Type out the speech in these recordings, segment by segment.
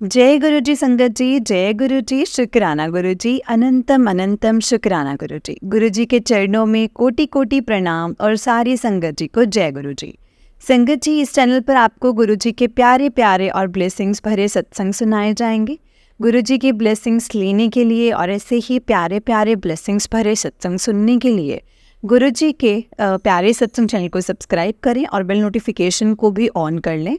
जय गुरु जी संगत जी, जय गुरु जी, शुक्राना गुरु जी, अनंतम अनंतम शुक्राना गुरु जी। गुरु जी के चरणों में कोटि कोटि प्रणाम और सारी संगत जी को जय गुरु जी। संगत जी, इस चैनल पर आपको गुरु जी के प्यारे प्यारे और ब्लेसिंग्स भरे सत्संग सुनाए जाएंगे। गुरु जी की ब्लेसिंग्स लेने के लिए और ऐसे ही प्यारे प्यारे ब्लेसिंग्स भरे सत्संग सुनने के लिए गुरु जी के प्यारे सत्संग चैनल को सब्सक्राइब करें और बेल नोटिफिकेशन को भी ऑन कर लें,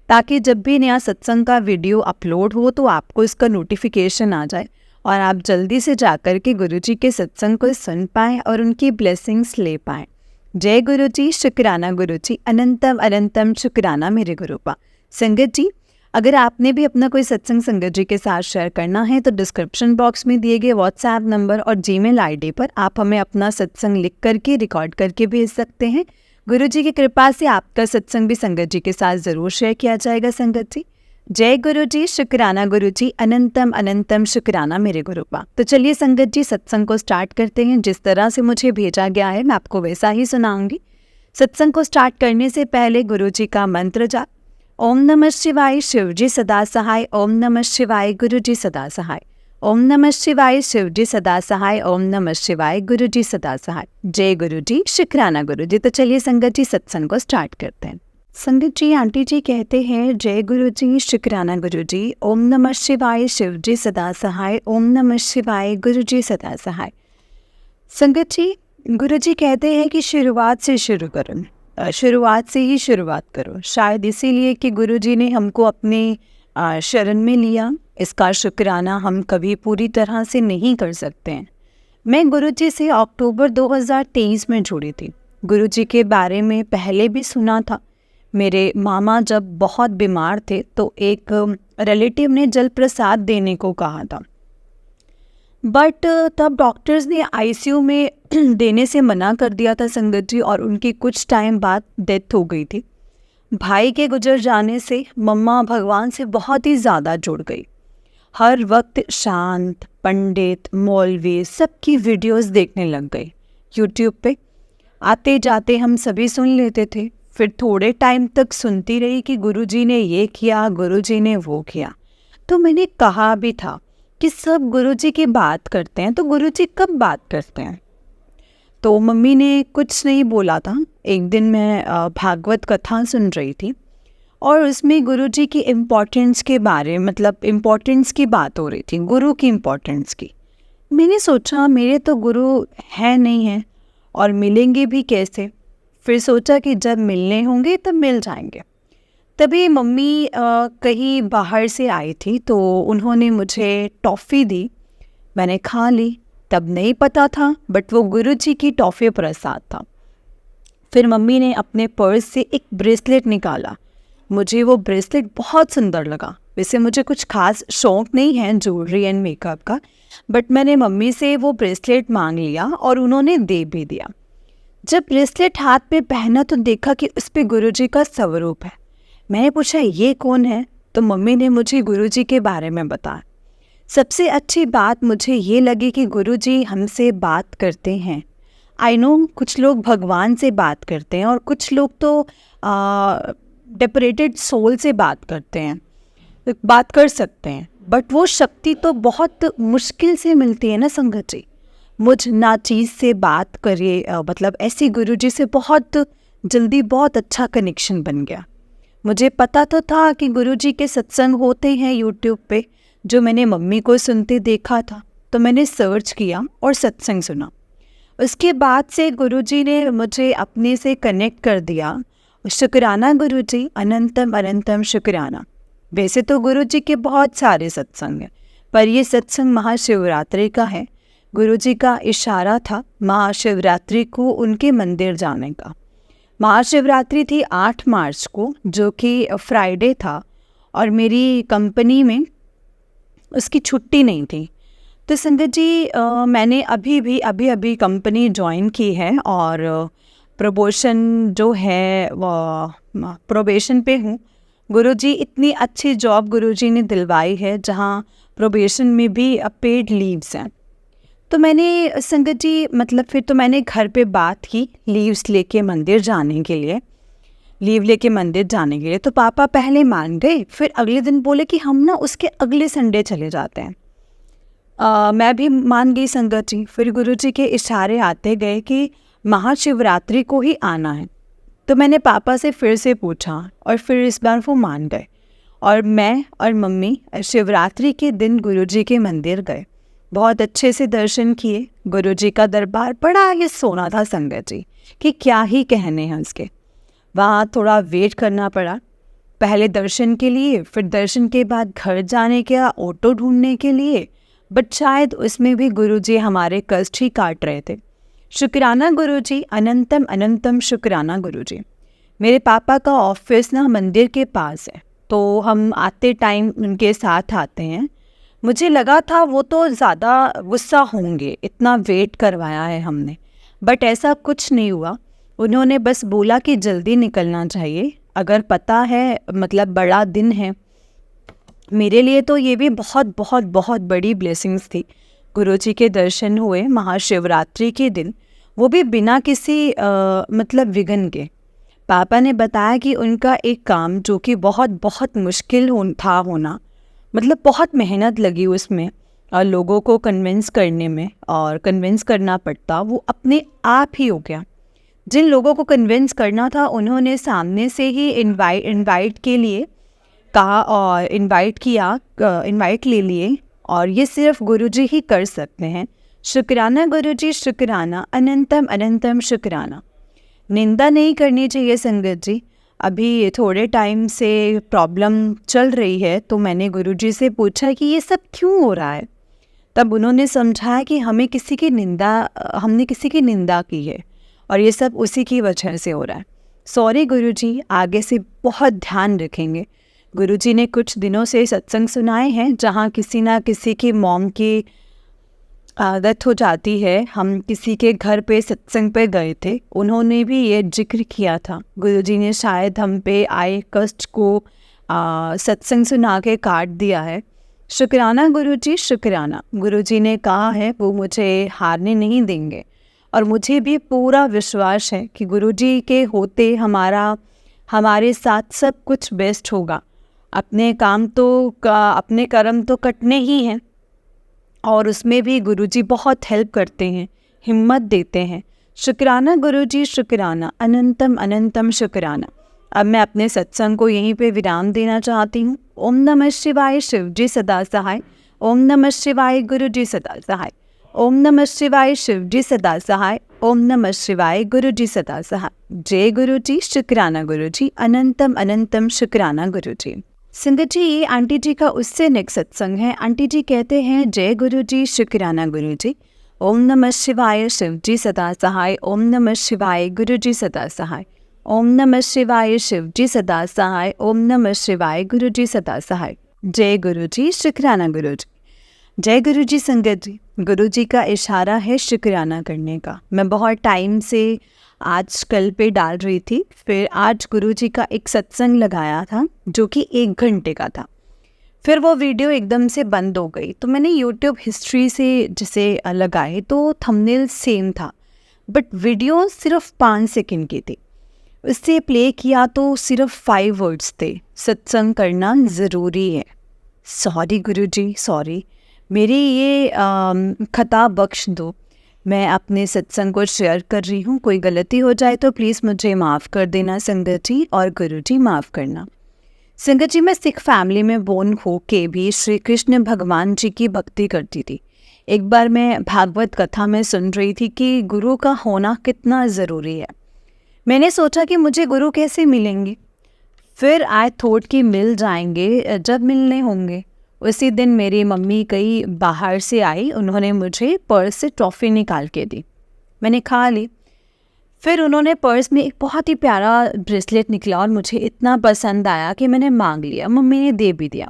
ताकि जब भी नया सत्संग का वीडियो अपलोड हो तो आपको इसका नोटिफिकेशन आ जाए और आप जल्दी से जाकर के गुरु जी के सत्संग को सुन पाएँ और उनकी ब्लेसिंग्स ले पाएँ। जय गुरु जी, शुक्राना गुरु जी, अनंतम अनंतम शुक्राना मेरे गुरुपा। संगत जी, अगर आपने भी अपना कोई सत्संग संगत जी के साथ शेयर करना है तो डिस्क्रिप्शन बॉक्स में दिए गए व्हाट्सएप नंबर और जीमेल आईडी पर आप हमें अपना सत्संग लिख करके रिकॉर्ड करके भेज सकते हैं। गुरु जी की कृपा से आपका सत्संग भी संगत जी के साथ ज़रूर शेयर किया जाएगा। संगत जी, जय गुरु जी, शुक्राना गुरु जी, अनंतम अनंतम शुक्राना मेरे गुरुपा। तो चलिए संगत जी, सत्संग को स्टार्ट करते हैं। जिस तरह से मुझे भेजा गया है मैं आपको वैसा ही सुनाऊंगी। सत्संग को स्टार्ट करने से पहले गुरु जी का मंत्र जाप। ओम नमः शिवाय, शिव जी सदा सहाय। ओम नमः शिवाय, गुरु जी सदा सहाय। ओम नमः शिवाय, शिव जी सदा सहाय। ओम नमः शिवाय, गुरु जी सदा सहाय। जय गुरु जी, शुक्राना गुरु जी। तो चलिए संगत जी, सत्संग को स्टार्ट करते हैं। संगत जी, आंटी जी कहते हैं, जय गुरु जी, शुक्राना गुरु जी। ओम नमः शिवाय, शिव जी सदा सहाय। ओम नमः शिवाय, गुरु जी सदा सहाय। संगत जी, गुरु जी कहते हैं कि शुरुआत से शुरू करो, शुरुआत से ही शुरुआत करो। शायद इसीलिए कि गुरु जी ने हमको अपने शरण में लिया। इसका शुक्राना हम कभी पूरी तरह से नहीं कर सकते हैं। मैं गुरु जी से अक्टूबर 2023 में जुड़ी थी। गुरु जी के बारे में पहले भी सुना था। मेरे मामा जब बहुत बीमार थे तो एक रिलेटिव ने जल प्रसाद देने को कहा था, बट तब डॉक्टर्स ने आईसीयू में देने से मना कर दिया था संगत जी, और उनकी कुछ टाइम बाद डेथ हो गई थी। भाई के गुजर जाने से मम्मा भगवान से बहुत ही ज़्यादा जुड़ गई। हर वक्त शांत, पंडित, मौलवी सबकी वीडियोस देखने लग गई यूट्यूब पे। आते जाते हम सभी सुन लेते थे। फिर थोड़े टाइम तक सुनती रही कि गुरुजी ने ये किया, गुरुजी ने वो किया। तो मैंने कहा भी था कि सब गुरुजी की बात करते हैं, तो गुरुजी कब बात करते हैं? तो मम्मी ने कुछ नहीं बोला था। एक दिन मैं भागवत कथा सुन रही थी और उसमें गुरुजी की इम्पोर्टेंस के बारे, मतलब इम्पोर्टेंस की बात हो रही थी, गुरु की इम्पोर्टेंस की। मैंने सोचा मेरे तो गुरु है नहीं है और मिलेंगे भी कैसे। फिर सोचा कि जब मिलने होंगे तब मिल जाएंगे। तभी मम्मी कहीं बाहर से आई थी तो उन्होंने मुझे टॉफ़ी दी। मैंने खा ली। तब नहीं पता था, बट वो गुरुजी की टॉफ़ी प्रसाद था। फिर मम्मी ने अपने पर्स से एक ब्रेसलेट निकाला। मुझे वो ब्रेसलेट बहुत सुंदर लगा। वैसे मुझे कुछ खास शौक नहीं है ज्वेलरी एंड मेकअप का, बट मैंने मम्मी से वो ब्रेसलेट मांग लिया और उन्होंने दे भी दिया। जब ब्रेसलेट हाथ में पहना तो देखा कि उस पर गुरुजी का स्वरूप है। मैंने पूछा ये कौन है, तो मम्मी ने मुझे गुरुजी के बारे में बताया। सबसे अच्छी बात मुझे ये लगी कि गुरुजी हमसे बात करते हैं। आई नो कुछ लोग भगवान से बात करते हैं और कुछ लोग तो डेपरेटेड सोल से बात करते हैं, बात कर सकते हैं, बट वो शक्ति तो बहुत मुश्किल से मिलती है ना संगत जी। मुझ ना चीज़ से बात करिए, मतलब ऐसी गुरुजी से बहुत जल्दी बहुत अच्छा कनेक्शन बन गया। मुझे पता तो था कि गुरुजी के सत्संग होते हैं यूट्यूब पे, जो मैंने मम्मी को सुनते देखा था, तो मैंने सर्च किया और सत्संग सुना। उसके बाद से गुरुजी ने मुझे अपने से कनेक्ट कर दिया। शुक्राना गुरुजी, अनंतम अनंतम शुक्राना। वैसे तो गुरुजी के बहुत सारे सत्संग हैं, पर ये सत्संग महाशिवरात्रि का है। गुरुजी का इशारा था महाशिवरात्रि को उनके मंदिर जाने का। महाशिवरात्रि थी 8 मार्च को, जो कि फ्राइडे था, और मेरी कंपनी में उसकी छुट्टी नहीं थी। तो संगत जी, मैंने अभी कंपनी ज्वाइन की है और प्रोबेशन जो है वो प्रोबेशन पे हूँ। गुरुजी इतनी अच्छी जॉब गुरुजी ने दिलवाई है जहाँ प्रोबेशन में भी पेड लीव्स हैं। तो मैंने संगत जी, मतलब फिर तो मैंने घर पे बात की लीव्स लेके मंदिर जाने के लिए। लीव लेके मंदिर जाने के लिए। तो पापा पहले मान गए, फिर अगले दिन बोले कि हम ना उसके अगले संडे चले जाते हैं। मैं भी मान गई संगत जी। फिर गुरुजी के इशारे आते गए कि महाशिवरात्रि को ही आना है। तो मैंने पापा से फिर से पूछा और फिर इस बार वो मान गए और मैं और मम्मी शिवरात्रि के दिन गुरुजी के मंदिर गए। बहुत अच्छे से दर्शन किए। गुरुजी का दरबार बड़ा ही सोना था संगत जी, कि क्या ही कहने हैं उसके। वहाँ थोड़ा वेट करना पड़ा, पहले दर्शन के लिए, फिर दर्शन के बाद घर जाने का ऑटो ढूंढने के लिए। बट शायद उसमें भी गुरुजी हमारे कष्ट ही काट रहे थे। शुक्राना गुरुजी, अनंतम अनंतम शुक्राना गुरुजी। मेरे पापा का ऑफिस ना मंदिर के पास है, तो हम आते टाइम उनके साथ आते हैं। मुझे लगा था वो तो ज़्यादा गुस्सा होंगे, इतना वेट करवाया है हमने, बट ऐसा कुछ नहीं हुआ। उन्होंने बस बोला कि जल्दी निकलना चाहिए, अगर पता है मतलब बड़ा दिन है। मेरे लिए तो ये भी बहुत बहुत बहुत बड़ी ब्लेसिंग्स थी। गुरुजी के दर्शन हुए महाशिवरात्रि के दिन, वो भी बिना किसी मतलब विघ्न के। पापा ने बताया कि उनका एक काम जो कि बहुत बहुत मुश्किल था होना, मतलब बहुत मेहनत लगी उसमें और लोगों को कन्विंस करने में, और कन्विंस करना पड़ता, वो अपने आप ही हो गया। जिन लोगों को कन्विंस करना था उन्होंने सामने से ही इनवाइट के लिए कहा और इनवाइट ले लिए, और ये सिर्फ गुरुजी ही कर सकते हैं। शुक्राना गुरुजी, शुक्राना, अनंतम अनंतम शुक्राना। निंदा नहीं करनी चाहिए संगत जी। अभी थोड़े टाइम से प्रॉब्लम चल रही है, तो मैंने गुरुजी से पूछा कि ये सब क्यों हो रहा है। तब उन्होंने समझाया कि हमने किसी की निंदा की है और ये सब उसी की वजह से हो रहा है। सॉरी गुरुजी, आगे से बहुत ध्यान रखेंगे। गुरुजी ने कुछ दिनों से सत्संग सुनाए हैं जहाँ किसी ना किसी की मॉम की डेथ हो जाती है। हम किसी के घर पे सत्संग पे गए थे, उन्होंने भी ये जिक्र किया था। गुरुजी ने शायद हम पे आए कष्ट को सत्संग सुना के काट दिया है। शुक्राना गुरुजी, शुक्राना। गुरुजी ने कहा है वो मुझे हारने नहीं देंगे, और मुझे भी पूरा विश्वास है कि गुरुजी के होते हमारे साथ सब कुछ बेस्ट होगा। अपने अपने कर्म तो कटने ही हैं, और उसमें भी गुरुजी बहुत हेल्प करते हैं, हिम्मत देते हैं। शुक्राना गुरुजी, शुक्राना, अनंतम अनंतम शुक्राना। अब मैं अपने सत्संग को यहीं पे विराम देना चाहती हूँ। ओम नमः शिवाय, शिव जी सदा सहाय। ओम नमः शिवाय, गुरु जी सदा सहाय। ओम नमः शिवाय, शिव जी सदा सहाय। ओम नमः शिवाय, गुरु जी सदा सहाय। जय गुरु जी, शुक्राना गुरु जी, अनंतम अनंतम शुक्राना गुरु जी। संगत जी, ये आंटी जी का उससे नेक्स्ट सत्संग है। आंटी जी कहते हैं, जय गुरु जी, शुक्राना गुरु जी। ओम नमः शिवाय, शिव जी सदा सहाय। ओम नमः शिवाय, गुरु जी सदा सहाय। ओम नमः शिवाय, शिव जी सदा सहाय। ओम नमः शिवाय, गुरु जी सदा सहाय। जय गुरु जी, शुक्राना गुरु जी। जय गुरु जी। संगत जी, गुरु जी का इशारा है शुक्राना करने का। मैं बहुत टाइम से आज कल पे डाल रही थी, फिर आज गुरु जी का एक सत्संग लगाया था जो कि 1 घंटे का था। फिर वो वीडियो एकदम से बंद हो गई, तो मैंने यूट्यूब हिस्ट्री से जिसे लगाए तो थंबनेल सेम था, बट वीडियो सिर्फ 5 सेकंड की थी। उससे प्ले किया तो सिर्फ 5 वर्ड्स थे, सत्संग करना ज़रूरी है। सॉरी गुरु जी, सॉरी, मेरी ये खता बख्श दो। मैं अपने सत्संग को शेयर कर रही हूँ, कोई गलती हो जाए तो प्लीज़ मुझे माफ़ कर देना संगत जी, और गुरु जी माफ़ करना। संगत जी, मैं सिख फैमिली में बोर्न हो के भी श्री कृष्ण भगवान जी की भक्ति करती थी। एक बार मैं भागवत कथा में सुन रही थी कि गुरु का होना कितना ज़रूरी है। मैंने सोचा कि मुझे गुरु कैसे मिलेंगे, फिर आई थॉट कि मिल जाएंगे जब मिलने होंगे। उसी दिन मेरी मम्मी कहीं बाहर से आई, उन्होंने मुझे पर्स से टॉफ़ी निकाल के दी, मैंने खा ली। फिर उन्होंने पर्स में एक बहुत ही प्यारा ब्रेसलेट निकला और मुझे इतना पसंद आया कि मैंने मांग लिया, मम्मी ने दे भी दिया।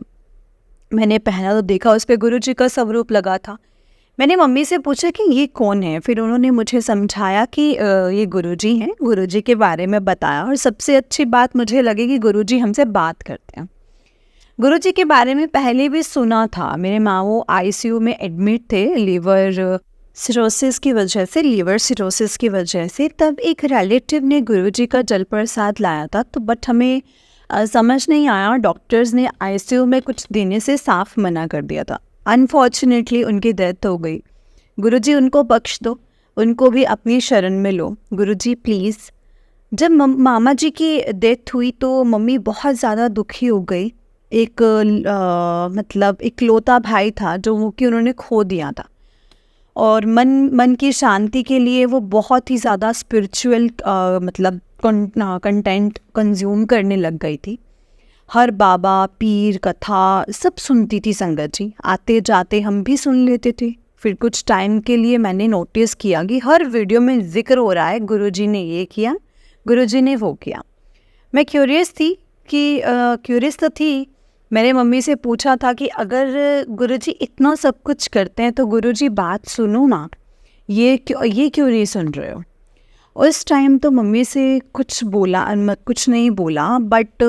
मैंने पहना तो देखा उस पर गुरु जी का स्वरूप लगा था। मैंने मम्मी से पूछा कि ये कौन है, फिर उन्होंने मुझे समझाया कि ये गुरुजी हैं, गुरुजी के बारे में बताया। और सबसे अच्छी बात मुझे लगी कि गुरुजी हमसे बात करते हैं। गुरुजी के बारे में पहले भी सुना था, मेरे माँ वो आईसीयू में एडमिट थे लीवर सिरोसिस की वजह से, लीवर सिरोसिस की वजह से, तब एक रिलेटिव ने गुरुजी का जल प्रसाद लाया था। तो बट हमें समझ नहीं आया, डॉक्टर्स ने आईसीयू में कुछ देने से साफ मना कर दिया था। अनफॉर्चुनेटली उनकी डेथ हो गई। गुरुजी उनको बख्श दो, उनको भी अपनी शरण में लो गुरुजी प्लीज़। जब मामा जी की डेथ हुई तो मम्मी बहुत ज़्यादा दुखी हो गई। एक मतलब इकलौता भाई था जो वो कि उन्होंने खो दिया था, और मन की शांति के लिए वो बहुत ही ज़्यादा स्पिरिचुअल मतलब कंटेंट कंज्यूम करने लग गई थी। हर बाबा, पीर, कथा सब सुनती थी संगत जी। आते जाते हम भी सुन लेते थे। फिर कुछ टाइम के लिए मैंने नोटिस किया कि हर वीडियो में जिक्र हो रहा है गुरुजी ने ये किया, गुरुजी ने वो किया। मैं क्यूरियस तो थी। मैंने मम्मी से पूछा था कि अगर गुरुजी इतना सब कुछ करते हैं तो गुरुजी बात सुनो ना, ये क्यों नहीं सुन रहे हो। उस टाइम तो मम्मी से कुछ नहीं बोला, बट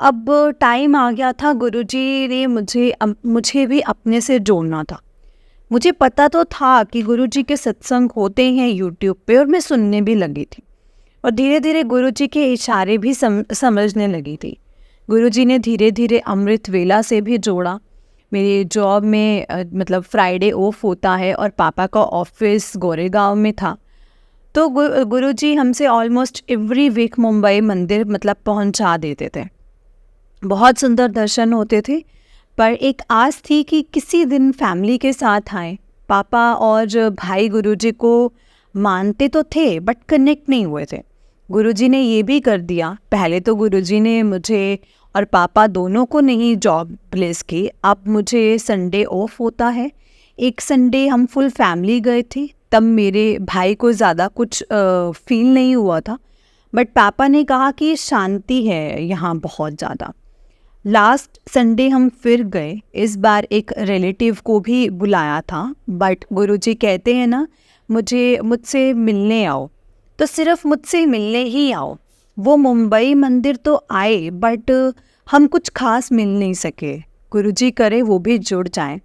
अब टाइम आ गया था। गुरुजी ने मुझे भी अपने से जोड़ना था। मुझे पता तो था कि गुरुजी के सत्संग होते हैं यूट्यूब पे, और मैं सुनने भी लगी थी, और धीरे धीरे गुरुजी के इशारे भी समझने लगी थी। गुरुजी ने धीरे धीरे अमृत वेला से भी जोड़ा। मेरी जॉब में मतलब फ्राइडे ऑफ होता है और पापा का ऑफिस गोरेगांव में था, तो गुरुजी हमसे ऑलमोस्ट एवरी वीक मुंबई मंदिर मतलब पहुंचा देते थे। बहुत सुंदर दर्शन होते थे, पर एक आस थी कि किसी दिन फैमिली के साथ आए। पापा और भाई गुरुजी को मानते तो थे बट कनेक्ट नहीं हुए थे। गुरुजी ने ये भी कर दिया। पहले तो गुरुजी ने मुझे और पापा दोनों को नहीं जॉब प्लेस की। अब मुझे संडे ऑफ होता है, एक संडे हम फुल फैमिली गए थे। तब मेरे भाई को ज़्यादा कुछ फील नहीं हुआ था, बट पापा ने कहा कि शांति है यहाँ बहुत ज़्यादा। लास्ट संडे हम फिर गए। इस बार एक रिलेटिव को भी बुलाया था, बट गुरुजी कहते हैं ना, मुझसे मिलने आओ, तो सिर्फ मुझसे मिलने ही आओ। वो मुंबई मंदिर तो आए, बट हम कुछ खास मिल नहीं सके। गुरुजी करे वो भी जुड़ जाएं।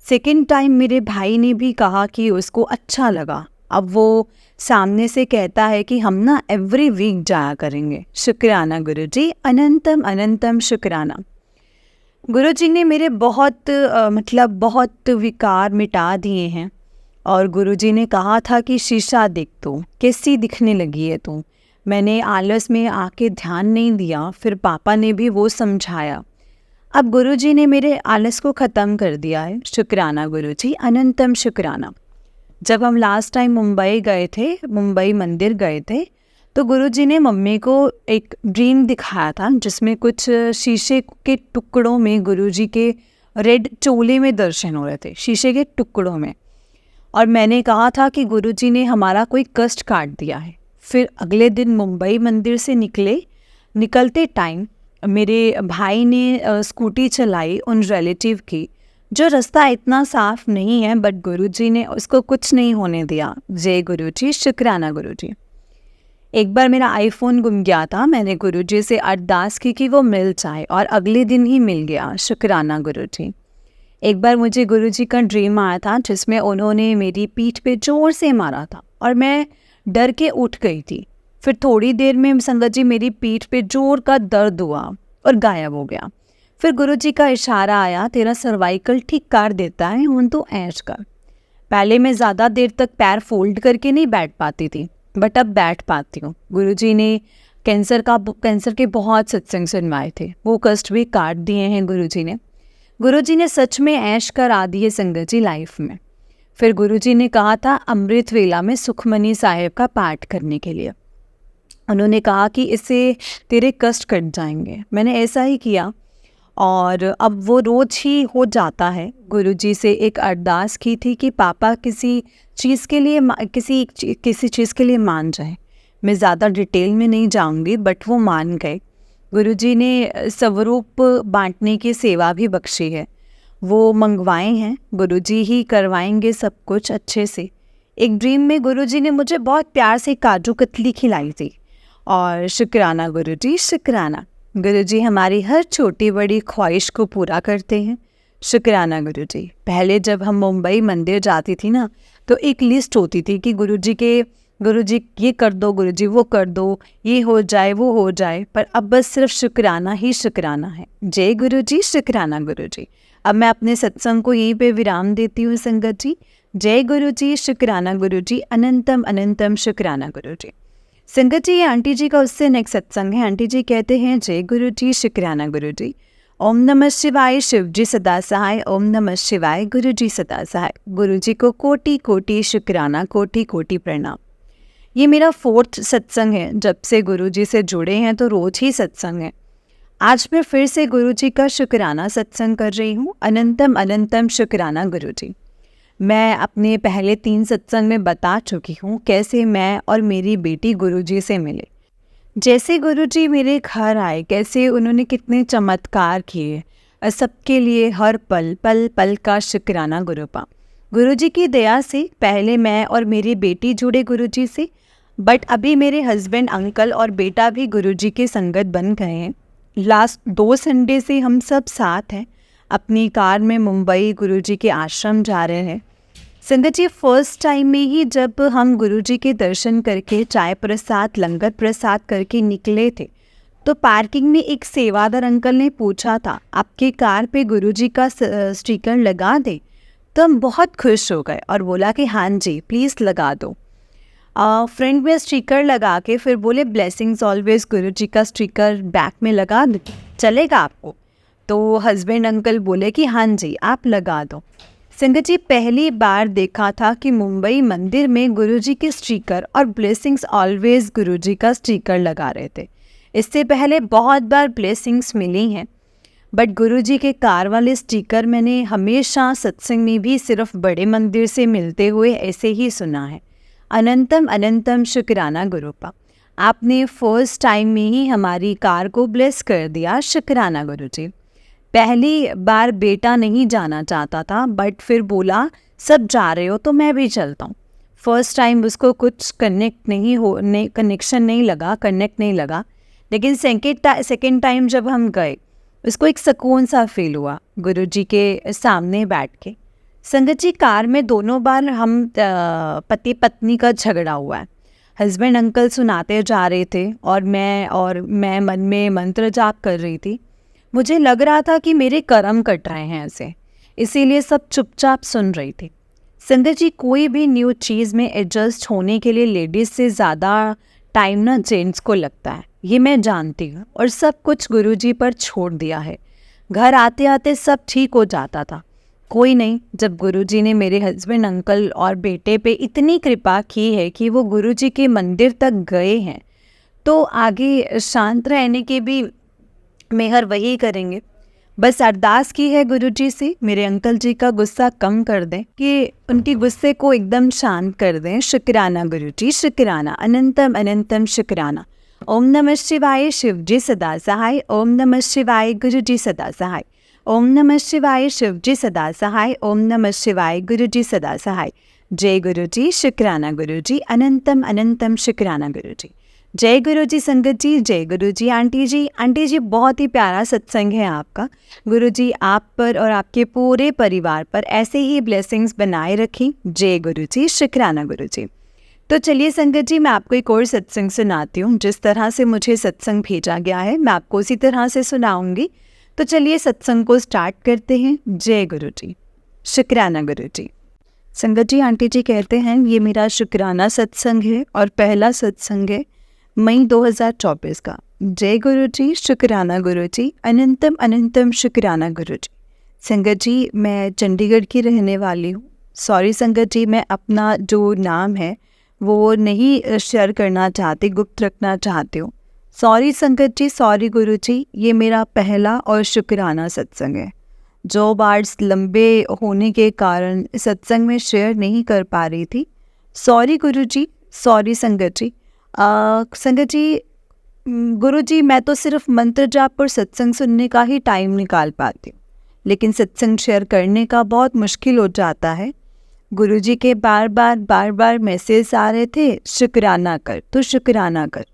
सेकेंड टाइम मेरे भाई ने भी कहा कि उसको अच्छा लगा। अब वो सामने से कहता है कि हम ना एवरी वीक जाया करेंगे। शुक्राना गुरुजी, अनंतम अनंतम शुक्राना। गुरुजी ने मेरे बहुत विकार मिटा दिए हैं। और गुरुजी ने कहा था कि शीशा देख तू, कैसी दिखने लगी है तू। मैंने आलस में आके ध्यान नहीं दिया, फिर पापा ने भी वो समझाया। अब गुरुजी ने मेरे आलस को ख़त्म कर दिया है। शुक्राना गुरुजी, अनंतम शुक्राना। जब हम लास्ट टाइम मुंबई मंदिर गए थे, तो गुरुजी ने मम्मी को एक ड्रीम दिखाया था जिसमें कुछ शीशे के टुकड़ों में गुरुजी के रेड चोले में दर्शन हो रहे थे, शीशे के टुकड़ों में। और मैंने कहा था कि गुरुजी ने हमारा कोई कष्ट काट दिया है। फिर अगले दिन मुंबई मंदिर से निकलते टाइम मेरे भाई ने स्कूटी चलाई उन रिलेटिव की, जो रास्ता इतना साफ नहीं है, बट गुरुजी ने उसको कुछ नहीं होने दिया। जय गुरुजी, शुक्राना गुरुजी। एक बार मेरा आईफोन गुम गया था। मैंने गुरुजी से अरदास की कि वो मिल जाए, और अगले दिन ही मिल गया। शुक्राना गुरुजी। एक बार मुझे गुरुजी का ड्रीम आया था जिसमें उन्होंने मेरी पीठ पे जोर से मारा था, और मैं डर के उठ गई थी। फिर थोड़ी देर में संगत जी मेरी पीठ पे जोर का दर्द हुआ और गायब हो गया। फिर गुरुजी का इशारा आया, तेरा सर्वाइकल ठीक कर देता है, हुन तो ऐश कर। पहले मैं ज़्यादा देर तक पैर फोल्ड करके नहीं बैठ पाती थी, बट अब बैठ पाती हूँ। गुरुजी ने कैंसर के बहुत सत्संग सुनवाए थे, वो कष्ट भी काट दिए हैं गुरुजी ने सच में ऐश करा दी है संगत जी लाइफ में। फिर गुरुजी ने कहा था अमृत वेला में सुखमनी साहेब का पाठ करने के लिए। उन्होंने कहा कि इससे तेरे कष्ट कट जाएंगे। मैंने ऐसा ही किया, और अब वो रोज़ ही हो जाता है। गुरुजी से एक अरदास की थी कि पापा किसी चीज़ के लिए मान जाए। मैं ज़्यादा डिटेल में नहीं जाऊंगी, बट वो मान गए। गुरुजी ने स्वरूप बांटने की सेवा भी बख्शी है, वो मंगवाए हैं। गुरुजी ही करवाएंगे सब कुछ अच्छे से। एक ड्रीम में गुरुजी ने मुझे बहुत प्यार से काजू कतली खिलाई थी। और शुक्राना गुरुजी, शुक्राना। गुरुजी हमारी हर छोटी बड़ी ख्वाहिश को पूरा करते हैं। शुक्राना गुरुजी। पहले जब हम मुंबई मंदिर जाती थी ना, तो एक लिस्ट होती थी कि गुरुजी ये कर दो, गुरुजी वो कर दो, ये हो जाए वो हो जाए, पर अब बस सिर्फ शुक्राना ही शुक्राना है। जय गुरुजी, शुक्राना गुरुजी। अब मैं अपने सत्संग को यहीं पे विराम देती हूँ संगत जी। जय गुरुजी, शुक्राना गुरुजी, अनंतम अनंतम शुक्राना गुरुजी। संगत जी, ये आंटी जी का उससे नेक्स्ट सत्संग है। आंटी जी कहते हैं, जय गुरुजी, शुक्राना गुरुजी। ओम नमः शिवाय, शिव जी सदा सहाय। ओम नमः शिवाय, गुरु जी सदा सहाय। गुरु जी को कोटि कोटि शुक्राना, कोटि कोटि प्रणाम। ये मेरा 4th सत्संग है। जब से गुरु जी से जुड़े हैं तो रोज ही सत्संग है। आज मैं फिर से गुरु जी का शुक्राना सत्संग कर रही हूँ। अनंतम अनंतम शुक्राना गुरु जी। मैं अपने पहले 3 सत्संग में बता चुकी हूँ कैसे मैं और मेरी बेटी गुरु जी से मिले। जैसे गुरुजी मेरे घर आए, कैसे उन्होंने कितने चमत्कार किए। सबके लिए हर पल पल पल का शुक्राना गुरुपा। गुरुजी की दया से पहले मैं और मेरी बेटी जुड़े गुरुजी से, बट अभी मेरे हस्बैंड, अंकल और बेटा भी गुरुजी के संगत बन गए हैं। लास्ट 2 संडे से हम सब साथ हैं। अपनी कार में मुंबई गुरुजी के आश्रम जा रहे हैं। संगत जी, फर्स्ट टाइम में ही जब हम गुरुजी के दर्शन करके चाय प्रसाद, लंगर प्रसाद करके निकले थे, तो पार्किंग में एक सेवादार अंकल ने पूछा था, आपके कार पे गुरुजी का स्टिकर लगा दे। तो हम बहुत खुश हो गए और बोला कि हाँ जी, प्लीज़ लगा दो। फ्रंट में स्टिकर लगा के फिर बोले, ब्लेसिंग्स ऑलवेज गुरुजी का स्टिकर बैक में लगा दो, चलेगा आपको? तो हस्बैंड अंकल बोले कि हाँ जी, आप लगा दो। संगत जी, पहली बार देखा था कि मुंबई मंदिर में गुरुजी के स्टिकर और ब्लेसिंग्स ऑलवेज गुरुजी का स्टिकर लगा रहे थे। इससे पहले बहुत बार ब्लेसिंग्स मिली हैं, बट गुरुजी के कार वाले स्टिकर मैंने हमेशा सत्संग में भी सिर्फ बड़े मंदिर से मिलते हुए ऐसे ही सुना है। अनंतम अनंतम शुक्राना गुरुपा। आपने फर्स्ट टाइम में ही हमारी कार को ब्लेस कर दिया, शुक्राना गुरुजी। पहली बार बेटा नहीं जाना चाहता था, बट फिर बोला सब जा रहे हो तो मैं भी चलता हूँ। फर्स्ट टाइम उसको कुछ कनेक्ट नहीं लगा, लेकिन सेकेंड टाइम जब हम गए, उसको एक सुकून सा फील हुआ गुरुजी के सामने बैठ के। संगत जी, कार में दोनों बार हम पति पत्नी का झगड़ा हुआ है। हस्बैंड अंकल सुनाते जा रहे थे और मैं मन में मंत्र जाप कर रही थी। मुझे लग रहा था कि मेरे कर्म कट रहे हैं ऐसे, इसीलिए सब चुपचाप सुन रही थी। संगत जी, कोई भी न्यू चीज़ में एडजस्ट होने के लिए लेडीज़ से ज़्यादा टाइम ना जेंट्स को लगता है, ये मैं जानती हूँ, और सब कुछ गुरुजी पर छोड़ दिया है। घर आते आते सब ठीक हो जाता था। कोई नहीं, जब गुरुजी ने मेरे हस्बैंड अंकल और बेटे पे इतनी कृपा की है कि वो गुरुजी के मंदिर तक गए हैं, तो आगे शांत रहने के भी मेहर वही करेंगे। बस अरदास की है गुरुजी से, मेरे अंकल जी का गुस्सा कम कर दें, कि उनके गुस्से को एकदम शांत कर दें। शुक्राना गुरुजी, शुक्राना, अनंतम अनंतम शुक्राना। ओम नमः शिवाय, शिव जी सदा सहाय। ओम नमः शिवाय, गुरुजी सदा सहाय। ओम नमः शिवाय, शिव जी सदा सहाय। ओम नमः शिवाय, गुरुजी सदा सहाय। जय गुरुजी, शुक्राना गुरुजी, अनंतम अनंतम शुक्राना गुरुजी। जय गुरुजी संगत जी, जय गुरुजी आंटी जी। आंटी जी, बहुत ही प्यारा सत्संग है आपका। गुरुजी आप पर और आपके पूरे परिवार पर ऐसे ही ब्लेसिंग्स बनाए रखें। जय गुरुजी, शुक्राना गुरुजी। तो चलिए संगत जी, मैं आपको एक और सत्संग सुनाती हूँ। जिस तरह से मुझे सत्संग भेजा गया है, मैं आपको उसी तरह से सुनाऊंगी। तो चलिए सत्संग को स्टार्ट करते हैं। जय गुरुजी, शुक्राना गुरुजी। संगत जी, आंटी जी कहते हैं, ये मेरा शुक्राना सत्संग है और पहला सत्संग है मई 2024 का। जय गुरुजी, शुक्राना गुरुजी, अनंतम अनंतम शुक्राना गुरुजी। संगत जी, मैं चंडीगढ़ की रहने वाली हूँ। सॉरी संगत जी, मैं अपना जो नाम है वो नहीं शेयर करना चाहती, गुप्त रखना चाहती हूँ। सॉरी संगत जी, सॉरी गुरुजी, ये मेरा पहला और शुक्राना सत्संग है। जॉब आवर्स लंबे होने के कारण सत्संग में शेयर नहीं कर पा रही थी। सॉरी गुरुजी, सॉरी संगत जी। संगत जी, गुरुजी, मैं तो सिर्फ मंत्र जाप और सत्संग सुनने का ही टाइम निकाल पाती हूँ, लेकिन सत्संग शेयर करने का बहुत मुश्किल हो जाता है। गुरुजी के बार बार मैसेज आ रहे थे, शुक्राना कर, तो शुक्राना कर।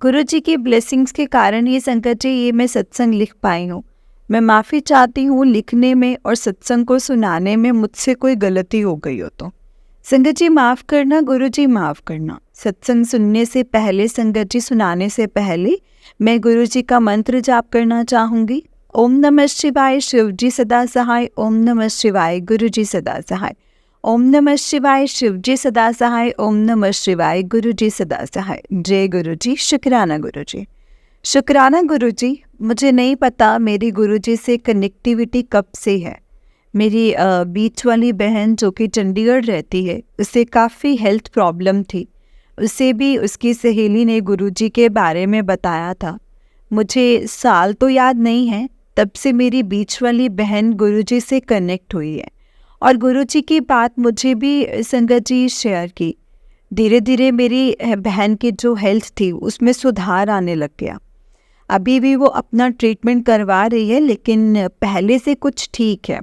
गुरुजी की ब्लेसिंग्स के कारण ये संगत जी, ये मैं सत्संग लिख पाई हूँ। मैं माफ़ी चाहती हूँ लिखने में और सत्संग को सुनाने में मुझसे कोई गलती हो गई हो तो। संगत जी माफ़ करना, गुरु जी माफ़ करना। सत्संग सुनने से पहले, संगत जी सुनाने से पहले मैं गुरु जी का मंत्र जाप करना चाहूँगी। ओम नमः शिवाय, शिव जी सदा सहाय। ओम नमः शिवाय, गुरु जी सदा सहाय। ओम नमः शिवाय, शिव जी सदा सहाय। ओम नमः शिवाय, गुरु जी सदा सहाय। जय गुरु जी, शुक्राना गुरु जी। शुक्राना गुरु जी। मुझे नहीं पता मेरी गुरु जी से कनेक्टिविटी कब से है। मेरी बीच वाली बहन जो कि चंडीगढ़ रहती है, उसे काफ़ी हेल्थ प्रॉब्लम थी। उसे भी उसकी सहेली ने गुरुजी के बारे में बताया था। मुझे साल तो याद नहीं है, तब से मेरी बीच वाली बहन गुरुजी से कनेक्ट हुई है और गुरुजी की बात मुझे भी संगत जी शेयर की। धीरे धीरे मेरी बहन की जो हेल्थ थी उसमें सुधार आने लग गया। अभी भी वो अपना ट्रीटमेंट करवा रही है, लेकिन पहले से कुछ ठीक है।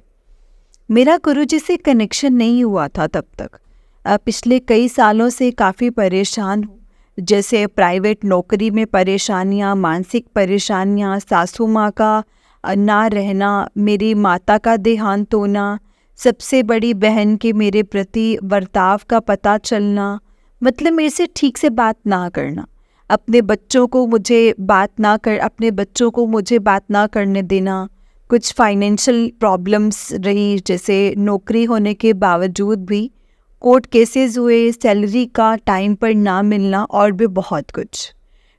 मेरा गुरुजी से कनेक्शन नहीं हुआ था तब तक। पिछले कई सालों से काफ़ी परेशान हूँ, जैसे प्राइवेट नौकरी में परेशानियाँ, मानसिक परेशानियाँ, सासू माँ का ना रहना, मेरी माता का देहांत होना, सबसे बड़ी बहन के मेरे प्रति बर्ताव का पता चलना, मतलब मेरे से ठीक से बात ना करना, अपने बच्चों को मुझे बात ना करने देना, कुछ फाइनेंशियल प्रॉब्लम्स रही, जैसे नौकरी होने के बावजूद भी कोर्ट केसेस हुए, सैलरी का टाइम पर ना मिलना और भी बहुत कुछ।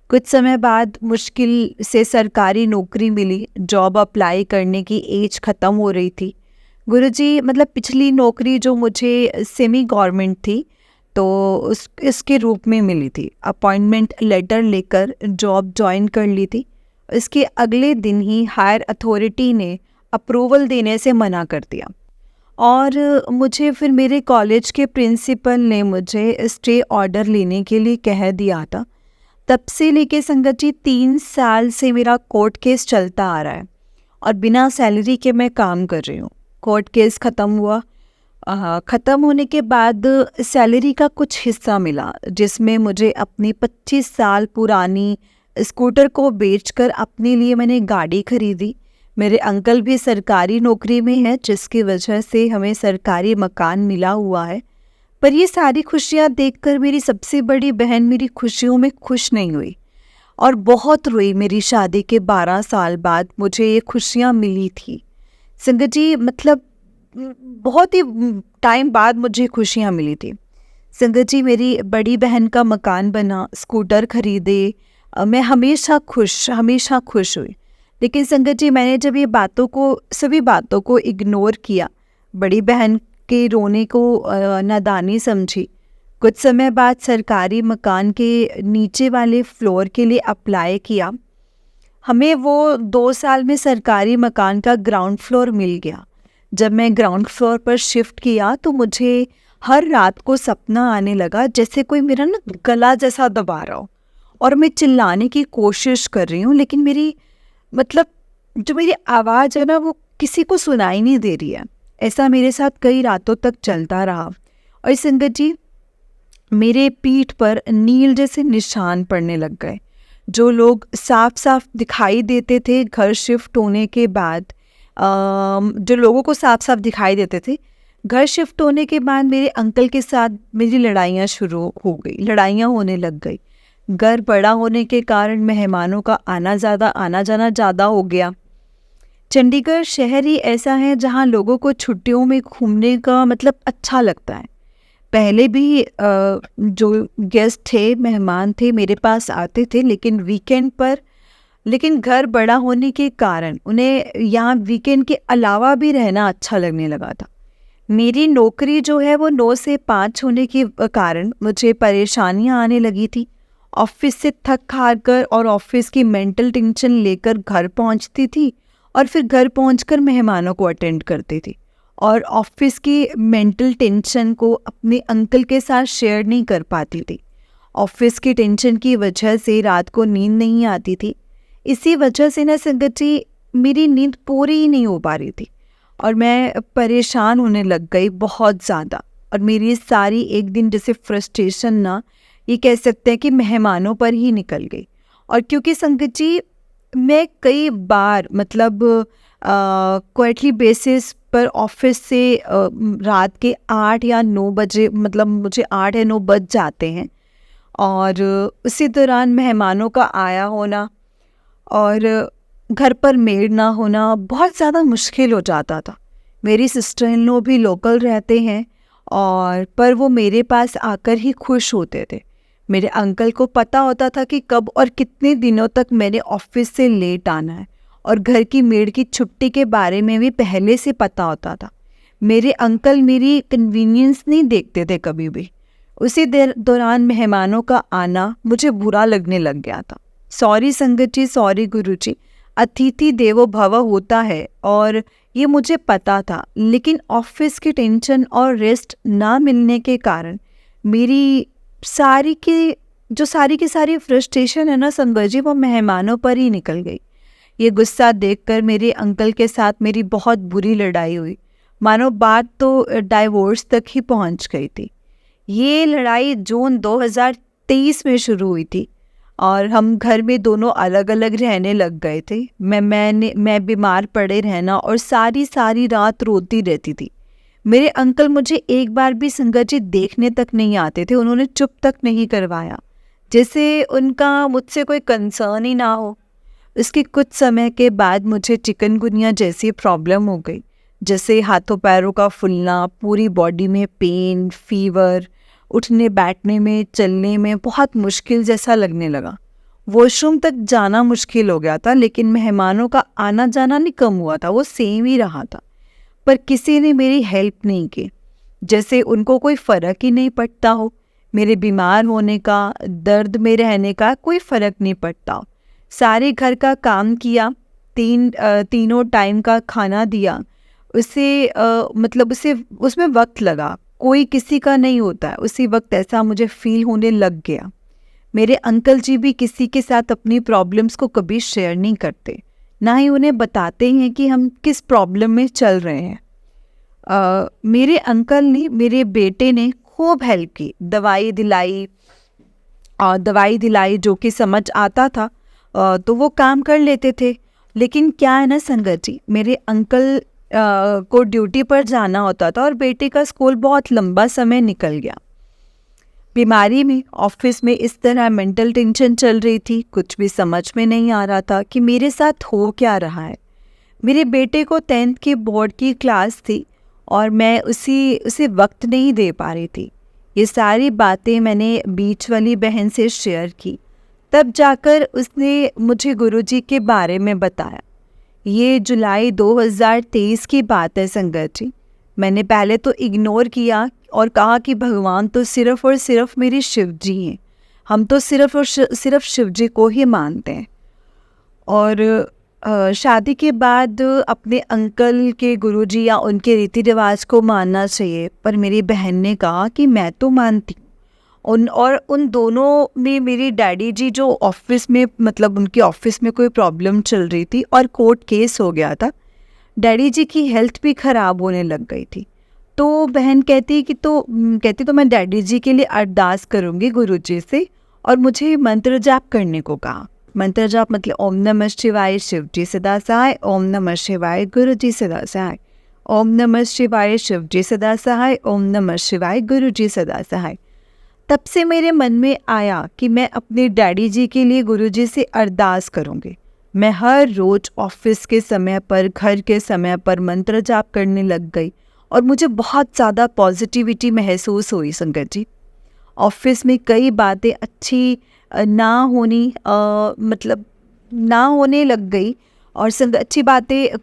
कुछ समय बाद मुश्किल से सरकारी नौकरी मिली, जॉब अप्लाई करने की एज ख़त्म हो रही थी। गुरुजी, मतलब पिछली नौकरी जो मुझे सेमी गवर्नमेंट थी, तो इसके रूप में मिली थी। अपॉइंटमेंट लेटर लेकर जॉब ज्वाइन कर ली थी। इसके अगले दिन ही हायर अथॉरिटी ने अप्रूवल देने से मना कर दिया और मुझे फिर मेरे कॉलेज के प्रिंसिपल ने मुझे स्टे ऑर्डर लेने के लिए कह दिया था। तब से लेके संगत जी 3 साल से मेरा कोर्ट केस चलता आ रहा है और बिना सैलरी के मैं काम कर रही हूँ। कोर्ट केस ख़त्म हुआ, ख़त्म होने के बाद सैलरी का कुछ हिस्सा मिला, जिसमें मुझे अपनी 25 साल पुरानी स्कूटर को बेचकर अपने लिए मैंने गाड़ी खरीदी। मेरे अंकल भी सरकारी नौकरी में हैं, जिसकी वजह से हमें सरकारी मकान मिला हुआ है। पर ये सारी खुशियाँ देखकर मेरी सबसे बड़ी बहन मेरी खुशियों में खुश नहीं हुई और बहुत रोई। मेरी शादी के 12 साल बाद मुझे ये खुशियाँ मिली थी संगत जी, मतलब बहुत ही टाइम बाद मुझे खुशियाँ मिली थी। संगत जी, मेरी बड़ी बहन का मकान बना, स्कूटर खरीदे, मैं हमेशा खुश हुई। लेकिन संगत जी, मैंने जब ये सभी बातों को इग्नोर किया, बड़ी बहन के रोने को नादानी समझी। कुछ समय बाद सरकारी मकान के नीचे वाले फ्लोर के लिए अप्लाई किया। हमें वो 2 साल में सरकारी मकान का ग्राउंड फ्लोर मिल गया। जब मैं ग्राउंड फ्लोर पर शिफ्ट किया तो मुझे हर रात को सपना आने लगा जैसे कोई मेरा ना गला जैसा दबा रहा हो और मैं चिल्लाने की कोशिश कर रही हूँ, लेकिन जो मेरी आवाज़ है ना, वो किसी को सुनाई नहीं दे रही है। ऐसा मेरे साथ कई रातों तक चलता रहा और संगत जी, मेरे पीठ पर नील जैसे निशान पड़ने लग गए, जो लोग साफ साफ दिखाई देते थे घर शिफ्ट होने के बाद। जो लोगों को साफ साफ दिखाई देते थे, घर शिफ्ट होने के बाद मेरे अंकल के साथ मेरी लड़ाइयाँ शुरू हो गई, लड़ाइयाँ होने लग गई। घर बड़ा होने के कारण मेहमानों का आना जाना ज़्यादा हो गया। चंडीगढ़ शहर ही ऐसा है जहाँ लोगों को छुट्टियों में घूमने का अच्छा लगता है। पहले भी जो गेस्ट थे, मेहमान थे, मेरे पास आते थे, लेकिन घर बड़ा होने के कारण उन्हें यहाँ वीकेंड के अलावा भी रहना अच्छा लगने लगा था। मेरी नौकरी जो है वो 9 से 5 होने के कारण मुझे परेशानियाँ आने लगी थी। ऑफिस से थक हार कर और ऑफिस की मेंटल टेंशन लेकर घर पहुँचती थी और फिर घर पहुँचकर मेहमानों को अटेंड करती थी और ऑफिस की मेंटल टेंशन को अपने अंकल के साथ शेयर नहीं कर पाती थी। ऑफिस की टेंशन की वजह से रात को नींद नहीं आती थी। इसी वजह से ना संगत जी, मेरी नींद पूरी ही नहीं हो पा रही थी और मैं परेशान होने लग गई बहुत ज़्यादा। और मेरी सारी एक दिन जैसे फ्रस्ट्रेशन ना, ये कह सकते हैं कि मेहमानों पर ही निकल गई। और क्योंकि संगत जी, मैं कई बार क्वाइटली बेसिस पर ऑफिस से रात के 8 या 9 बजे, मतलब मुझे 8 या 9 बज जाते हैं। और उसी दौरान मेहमानों का आया होना और घर पर मेड ना होना बहुत ज़्यादा मुश्किल हो जाता था। मेरी सिस्टर इन लॉ भी लोकल रहते हैं और पर वो मेरे पास आकर ही खुश होते थे। मेरे अंकल को पता होता था कि कब और कितने दिनों तक मैंने ऑफिस से लेट आना है, और घर की मेड की छुट्टी के बारे में भी पहले से पता होता था। मेरे अंकल मेरी कन्वीनियंस नहीं देखते थे कभी भी। उसी दौरान मेहमानों का आना मुझे बुरा लगने लग गया था। सॉरी संगत जी, सॉरी गुरु जी, अतिथि देवो भव होता है और ये मुझे पता था, लेकिन ऑफिस की टेंशन और रेस्ट ना मिलने के कारण मेरी सारी की सारी फ्रस्ट्रेशन है ना संगत जी, वो मेहमानों पर ही निकल गई। ये गुस्सा देखकर मेरे अंकल के साथ मेरी बहुत बुरी लड़ाई हुई। मानो बात तो डाइवोर्स तक ही पहुंच गई थी। ये लड़ाई जून 2023 में शुरू हुई थी और हम घर में दोनों अलग अलग रहने लग गए थे। मैं बीमार पड़े रहना और सारी रात रोती रहती थी। मेरे अंकल मुझे एक बार भी संगत जी देखने तक नहीं आते थे। उन्होंने चुप तक नहीं करवाया, जैसे उनका मुझसे कोई कंसर्न ही ना हो। इसके कुछ समय के बाद मुझे चिकनगुनिया जैसी प्रॉब्लम हो गई, जैसे हाथों पैरों का फूलना, पूरी बॉडी में पेन, फीवर, उठने बैठने में, चलने में बहुत मुश्किल जैसा लगने लगा। वॉशरूम तक जाना मुश्किल हो गया था, लेकिन मेहमानों का आना जाना नहीं कम हुआ था, वो सेम ही रहा था। पर किसी ने मेरी हेल्प नहीं की, जैसे उनको कोई फ़र्क ही नहीं पड़ता हो। मेरे बीमार होने का, दर्द में रहने का कोई फ़र्क नहीं पड़ता। सारे घर का काम किया, तीनों टाइम का खाना दिया, उसे उसमें वक्त लगा, कोई किसी का नहीं होता है। उसी वक्त ऐसा मुझे फील होने लग गया। मेरे अंकल जी भी किसी के साथ अपनी प्रॉब्लम्स को कभी शेयर नहीं करते, ना ही उन्हें बताते हैं कि हम किस प्रॉब्लम में चल रहे हैं। मेरे अंकल ने, मेरे बेटे ने खूब हेल्प की, दवाई दिलाई जो कि समझ आता था तो वो काम कर लेते थे। लेकिन क्या है ना संगत जी, मेरे अंकल को ड्यूटी पर जाना होता था और बेटे का स्कूल बहुत लंबा समय निकल गया। बीमारी में, ऑफिस में इस तरह मेंटल टेंशन चल रही थी, कुछ भी समझ में नहीं आ रहा था कि मेरे साथ हो क्या रहा है। मेरे बेटे को 10th की बोर्ड की क्लास थी और मैं उसे वक्त नहीं दे पा रही थी। ये सारी बातें मैंने बीच वाली बहन से शेयर की, तब जाकर उसने मुझे गुरुजी के बारे में बताया। ये जुलाई 2023 की बात है संगत जी। मैंने पहले तो इग्नोर किया और कहा कि भगवान तो सिर्फ़ और सिर्फ मेरे शिव जी हैं, हम तो सिर्फ़ और सिर्फ शिव जी को ही मानते हैं। और शादी के बाद अपने अंकल के गुरुजी या उनके रीति रिवाज को मानना चाहिए, पर मेरी बहन ने कहा कि मैं तो मानती हूँ। उन दोनों में मेरे डैडी जी जो ऑफिस में, मतलब उनके ऑफिस में कोई प्रॉब्लम चल रही थी और कोर्ट केस हो गया था। डैडी जी की हेल्थ भी ख़राब होने लग गई थी। तो बहन कहती तो मैं डैडी जी के लिए अरदास करूँगी गुरुजी से, और मुझे मंत्र जाप करने को कहा। मंत्र जाप मतलब ओम नमः शिवाय शिव जी सदा सहाय, ओम नमः शिवाय गुरु जी सदा सहाय, ओम नमः शिवाय शिव जी सदा सहाय, ओम नमः शिवाय गुरु जी सदा सहाय। तब से मेरे मन में आया कि मैं अपने डैडी जी के लिए गुरुजी से अरदास करूँगी। मैं हर रोज़ ऑफिस के समय पर, घर के समय पर मंत्र जाप करने लग गई और मुझे बहुत ज़्यादा पॉजिटिविटी महसूस हुई संगत जी। ऑफिस में कई बातें अच्छी ना होने लग गई और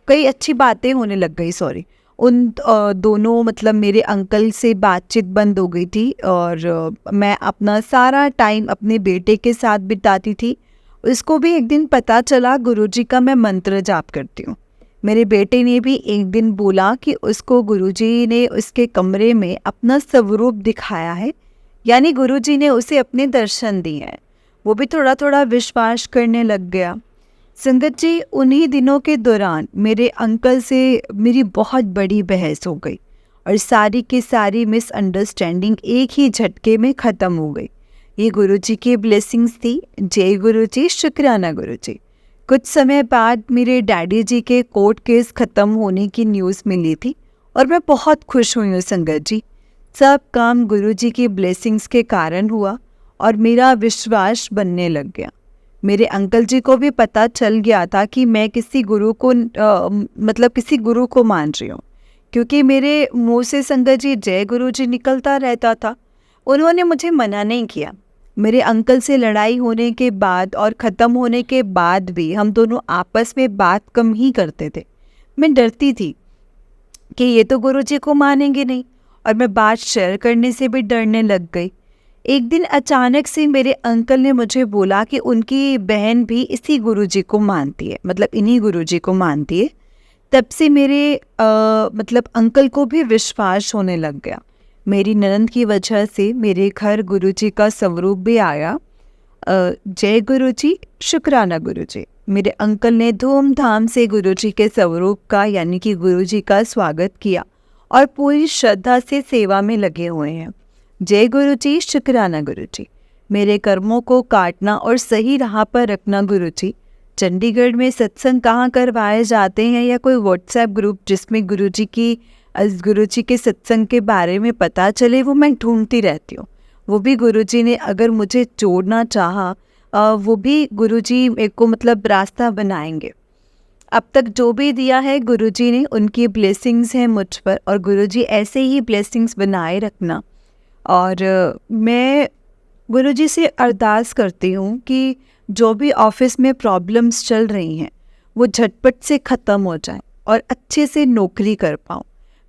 कई अच्छी बातें होने लग गई। दोनों मतलब मेरे अंकल से बातचीत बंद हो गई थी और मैं अपना सारा टाइम अपने बेटे के साथ बिताती थी। उसको भी एक दिन पता चला गुरुजी का मैं मंत्र जाप करती हूँ। मेरे बेटे ने भी एक दिन बोला कि उसको गुरुजी ने उसके कमरे में अपना स्वरूप दिखाया है, यानी गुरुजी ने उसे अपने दर्शन दिए हैं। वो भी थोड़ा थोड़ा विश्वास करने लग गया। संगत जी, उन्हीं दिनों के दौरान मेरे अंकल से मेरी बहुत बड़ी बहस हो गई और सारी की सारी मिसअंडरस्टैंडिंग एक ही झटके में ख़त्म हो गई। ये गुरुजी की ब्लेसिंग्स थी। जय गुरुजी, शुक्राना गुरुजी। कुछ समय बाद मेरे डैडी जी के कोर्ट केस ख़त्म होने की न्यूज़ मिली थी और मैं बहुत खुश हुई हूँ संगत जी। सब काम गुरु जी की ब्लेसिंग्स के कारण हुआ और मेरा विश्वास बनने लग गया। मेरे अंकल जी को भी पता चल गया था कि मैं किसी गुरु को किसी गुरु को मान रही हूँ, क्योंकि मेरे मुँह से संगत जी जय गुरु जी निकलता रहता था। उन्होंने मुझे मना नहीं किया। मेरे अंकल से लड़ाई होने के बाद और ख़त्म होने के बाद भी हम दोनों आपस में बात कम ही करते थे। मैं डरती थी कि ये तो गुरुजी को मानेंगे नहीं, और मैं बात शेयर करने से भी डरने लग गई। एक दिन अचानक से मेरे अंकल ने मुझे बोला कि उनकी बहन भी इसी गुरुजी को मानती है, मतलब इन्हीं गुरुजी को मानती है। तब से मेरे अंकल को भी विश्वास होने लग गया। मेरी ननद की वजह से मेरे घर गुरुजी का स्वरूप भी आया। जय गुरुजी, शुक्राना गुरुजी। मेरे अंकल ने धूमधाम से गुरुजी के स्वरूप का यानी कि गुरुजी का स्वागत किया और पूरी श्रद्धा से सेवा में लगे हुए हैं। जय गुरुजी, शुक्राना गुरुजी। मेरे कर्मों को काटना और सही राह पर रखना गुरुजी। चंडीगढ़ में सत्संग कहाँ करवाए जाते हैं या कोई व्हाट्सएप ग्रुप जिसमें गुरुजी के सत्संग के बारे में पता चले, वो मैं ढूंढती रहती हूँ। वो भी गुरुजी ने अगर मुझे जोड़ना चाहा, वो भी गुरुजी मेरे को रास्ता बनाएंगे। अब तक जो भी दिया है गुरुजी ने, उनकी ब्लेसिंग्स हैं मुझ पर, और गुरुजी ऐसे ही ब्लेसिंग्स बनाए रखना। और मैं गुरुजी से अरदास करती हूँ कि जो भी ऑफिस में प्रॉब्लम्स चल रही हैं वो झटपट से ख़त्म हो जाए और अच्छे से नौकरी कर पाऊँ।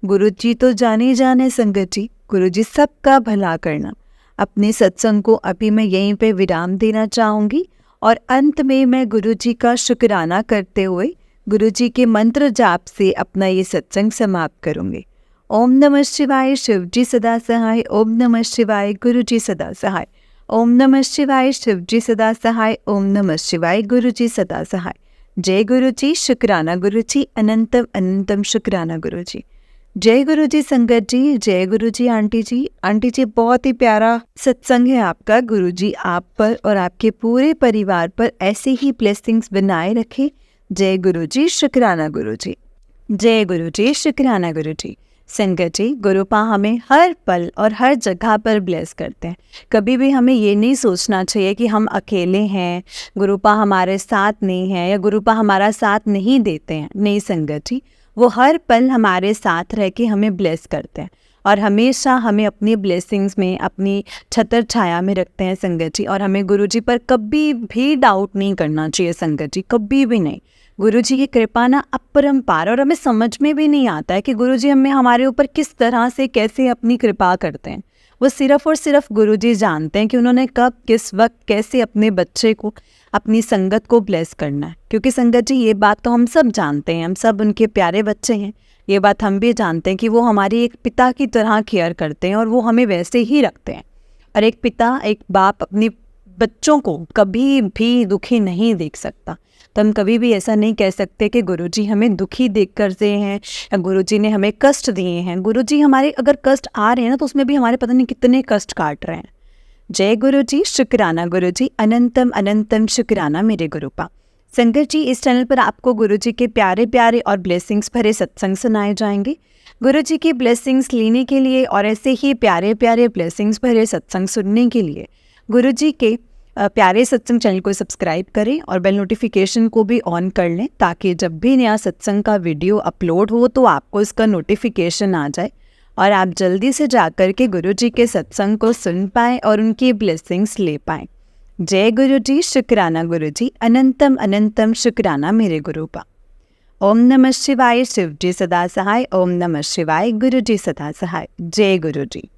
गुरुजी तो जाने जाने संगत जी, गुरुजी सबका भला करना। अपने सत्संग को अभी मैं यहीं पे विराम देना चाहूँगी और अंत में मैं गुरुजी का शुक्राना करते हुए गुरुजी के मंत्र जाप से अपना ये सत्संग समाप्त करूँगी। ओम नमः शिवाय, शिवजी सदा सहाय। ओम नमः शिवाय, गुरुजी सदा सहाय। ओम नमः शिवाय, शिवजी सदा सहाय। ओम नमः शिवाय, गुरुजी सदा सहाय। जय गुरुजी, शुक्राना गुरुजी, अनंतम अनंतम शुक्राना गुरुजी। जय गुरुजी संगत जी, जय गुरुजी आंटी जी। आंटी जी, बहुत ही प्यारा सत्संग है आपका। गुरुजी आप पर और आपके पूरे परिवार पर ऐसे ही ब्लेसिंग्स बनाए रखे। जय गुरुजी, शुक्राना गुरुजी। जय गुरुजी, शुक्राना गुरुजी। संगत जी, गुरुपा हमें हर पल और हर जगह पर ब्लेस करते हैं। कभी भी हमें ये नहीं सोचना चाहिए कि हम अकेले हैं, गुरुपा हमारे साथ नहीं है या गुरुपा हमारा साथ नहीं देते हैं। नहीं संगत जी, वो हर पल हमारे साथ रह के हमें ब्लेस करते हैं और हमेशा हमें अपनी ब्लेसिंग्स में, अपनी छतर छाया में रखते हैं संगत जी। और हमें गुरुजी पर कभी भी डाउट नहीं करना चाहिए संगत जी, कभी भी नहीं। गुरुजी की कृपा ना अपरंपार, और हमें समझ में भी नहीं आता है कि गुरुजी हमें हमारे ऊपर किस तरह से कैसे अपनी कृपा करते हैं। वो सिर्फ और सिर्फ गुरुजी जानते हैं कि उन्होंने कब, किस वक्त, कैसे अपने बच्चे को, अपनी संगत को ब्लेस करना है। क्योंकि संगत जी, ये बात तो हम सब जानते हैं, हम सब उनके प्यारे बच्चे हैं। ये बात हम भी जानते हैं कि वो हमारी एक पिता की तरह केयर करते हैं और वो हमें वैसे ही रखते हैं। और एक पिता, एक बाप अपने बच्चों को कभी भी दुखी नहीं देख सकता। तो हम कभी भी ऐसा नहीं कह सकते कि गुरुजी हमें दुखी देख कर दे हैं या गुरुजी ने हमें कष्ट दिए हैं। गुरुजी हमारे अगर कष्ट आ रहे हैं ना, तो उसमें भी हमारे पता नहीं कितने कष्ट काट रहे हैं। जय गुरुजी, शुक्राना गुरुजी, अनंतम अनंतम शुक्राना मेरे गुरुपा। संगत जी, इस चैनल पर आपको गुरुजी के प्यारे प्यारे और ब्लेसिंग्स भरे सत्संग सुनाए जाएंगे। गुरुजी की ब्लेसिंग्स लेने के लिए और ऐसे ही प्यारे प्यारे ब्लेसिंग्स भरे सत्संग सुनने के लिए गुरुजी के प्यारे सत्संग चैनल को सब्सक्राइब करें और बेल नोटिफिकेशन को भी ऑन कर लें, ताकि जब भी नया सत्संग का वीडियो अपलोड हो तो आपको इसका नोटिफिकेशन आ जाए और आप जल्दी से जाकर के गुरुजी के सत्संग को सुन पाएँ और उनकी ब्लेसिंग्स ले पाएँ। जय गुरुजी, शुक्राना गुरुजी, अनंतम अनंतम शुक्राना मेरे गुरुपा। ओम नमः शिवाय, शिवजी सदा सहाय। ओम नमः शिवाय, गुरुजी सदा सहाय। जय गुरुजी।